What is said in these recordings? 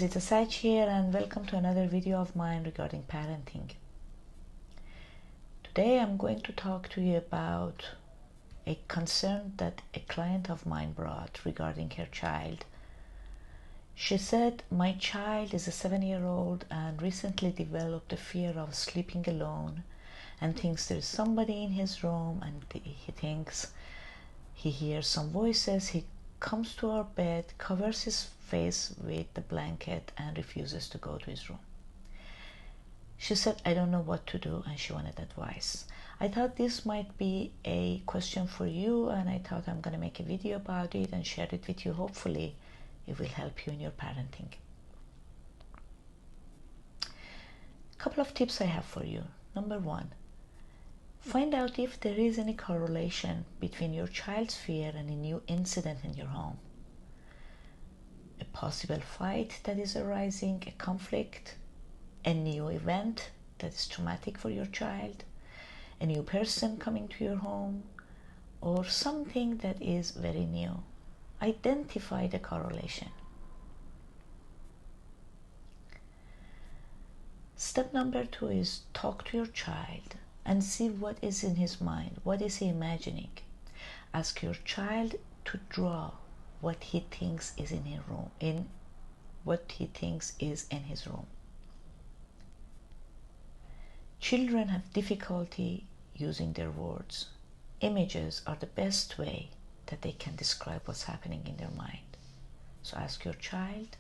Azita Sach here, and welcome to another video of mine regarding parenting. Today I'm going to talk to you about a concern that a client of mine brought regarding her child. She said, my child is a 7-year-old and recently developed a fear of sleeping alone and thinks there is somebody in his room, and he thinks he hears some voices. He comes to our bed, covers his face with the blanket and refuses to go to his room. She said, I don't know what to do, and she wanted advice. I thought this might be a question for you, and I thought I'm going to make a video about it and share it with you. Hopefully it will help you in your parenting. A couple of tips I have for you. Number one, find out if there is any correlation between your child's fear and a new incident in your home. A possible fight that is arising, a conflict, a new event that is traumatic for your child, a new person coming to your home, or something that is very new. Identify the correlation. Step number 2 is talk to your child and see what is in his mind. What is he imagining? Ask your child to draw what he thinks is in his room, Children have difficulty using their words. Images are the best way that they can describe what's happening in their mind. So ask your child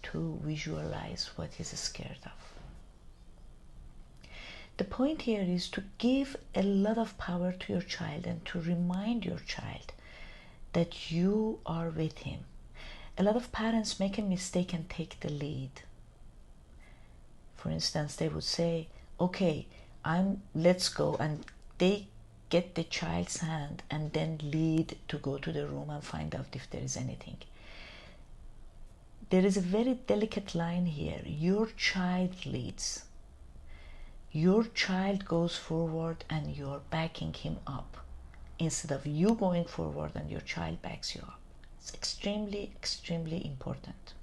to visualize what he's scared of. The point here is to give a lot of power to your child and to remind your child that you are with him. A lot of parents make a mistake and take the lead. For instance, they would say, okay, let's go, and they get the child's hand and then lead to go to the room and find out if there is anything. There is a very delicate line here. Your child leads. Your child goes forward and you're backing him up, instead of you going forward and your child backs you up. It's extremely, extremely important,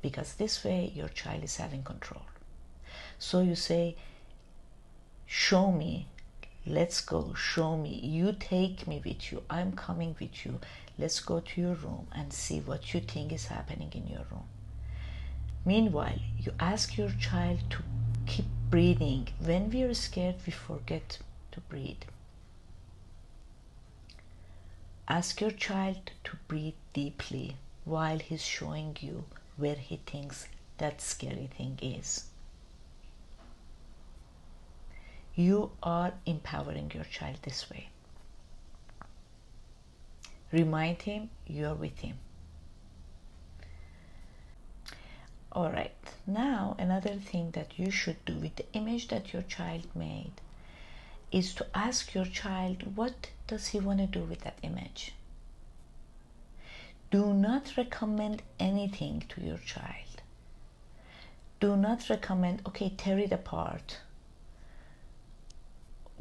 because this way your child is having control. So you say, show me, let's go, show me, you take me with you, I'm coming with you, let's go to your room and see what you think is happening in your room. Meanwhile, you ask your child to keep breathing. When we are scared, we forget to breathe. Ask your child to breathe deeply while he's showing you where he thinks that scary thing is. You are empowering your child this way. Remind him you're with him. Alright, now another thing that you should do with the image that your child made is to ask your child, what does he want to do with that image? Do not recommend anything to your child. Do not recommend, okay, tear it apart,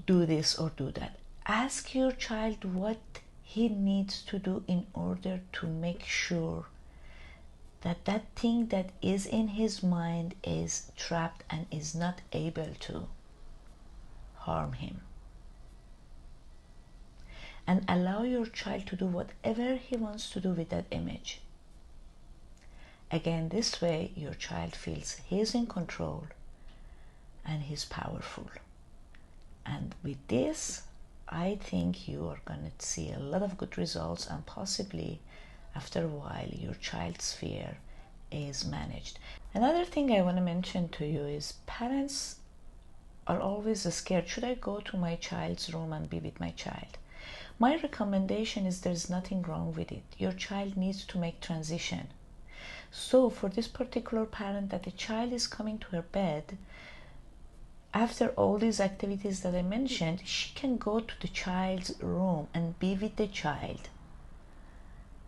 do this or do that. Ask your child what he needs to do in order to make sure that that thing that is in his mind is trapped and is not able to harm him. And allow your child to do whatever he wants to do with that image. Again, this way your child feels he's in control and he's powerful. And with this, I think you are going to see a lot of good results, and possibly after a while your child's fear is managed. Another thing I want to mention to you is parents are always scared. Should I go to my child's room and be with my child? My recommendation is there's nothing wrong with it. Your child needs to make transition. So for this particular parent that the child is coming to her bed, after all these activities that I mentioned, she can go to the child's room and be with the child.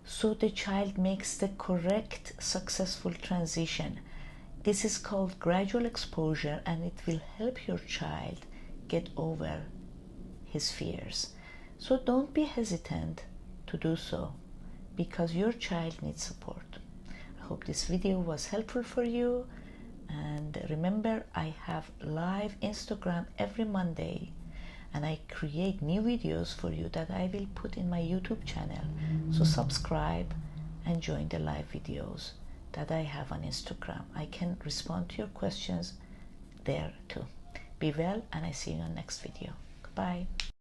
So the child makes the correct, successful transition. This is called gradual exposure, and it will help your child get over his fears. So don't be hesitant to do so, because your child needs support. I hope hope this video was helpful for you. And remember, I have live Instagram every Monday, and I create new videos for you that I will put in my YouTube channel. So subscribe and join the live videos that I have on Instagram. I can respond to your questions there too. Be well, and I see you on next video. Goodbye.